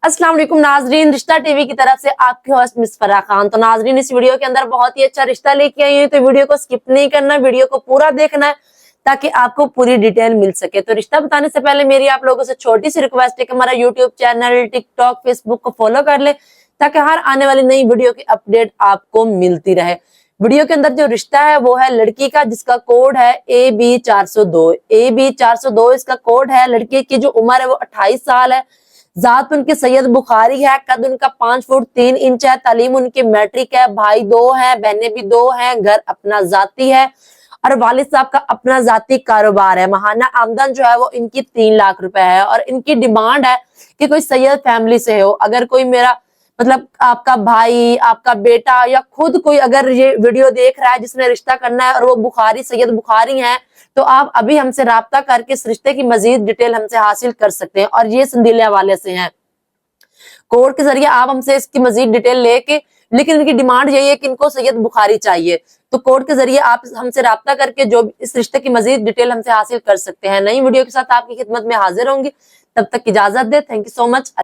अस्सलाम वालेकुम नाजरीन, रिश्ता टीवी की तरफ से आपके होस्ट मिस फराह खान। तो नाजरीन, इस वीडियो के अंदर बहुत ही अच्छा रिश्ता लेके आई है, तो वीडियो को स्किप नहीं करना, वीडियो को पूरा देखना है ताकि आपको पूरी डिटेल मिल सके। तो रिश्ता बताने से पहले मेरी आप लोगों से छोटी सी रिक्वेस्ट है कि हमारा यूट्यूब चैनल, टिकटॉक, फेसबुक को फॉलो कर ले ताकि हर आने वाली नई वीडियो की अपडेट आपको मिलती रहे। वीडियो के अंदर जो रिश्ता है वो है लड़की का, जिसका कोड है AB402। AB402 इसका कोड है। लड़की की जो उम्र है वो 28 साल है। जात उनकी सैयद बुखारी है। कद उनका 5 फुट 3 इंच है। तालीम उनकी मैट्रिक है। भाई 2 हैं, बहनें भी 2 हैं। घर अपना जाती है और वालिद साहब का अपना जाती कारोबार है। महाना आमदन जो है वो इनकी 3 लाख रुपए है और इनकी डिमांड है कि कोई सैयद फैमिली से हो। अगर कोई मेरा मतलब आपका भाई, आपका बेटा या खुद कोई अगर ये वीडियो देख रहा है जिसने रिश्ता करना है और वो बुखारी, सैयद बुखारी हैं, तो आप अभी हमसे राब्ता करके इस रिश्ते की मजीद डिटेल हमसे हासिल कर सकते हैं। और ये संदीले हवाले से हैं। कोर्ट के जरिए आप हमसे इसकी मजीद डिटेल लेके, लेकिन इनकी डिमांड यही है कि इनको सैयद बुखारी चाहिए। तो कोर्ट के जरिए आप हमसे राब्ता करके जो इस रिश्ते की मजीद डिटेल हमसे हासिल कर सकते हैं। नई वीडियो के साथ आपकी खिदमत में हाजिर होंगी। तब तक इजाजत दे। Thank you so much.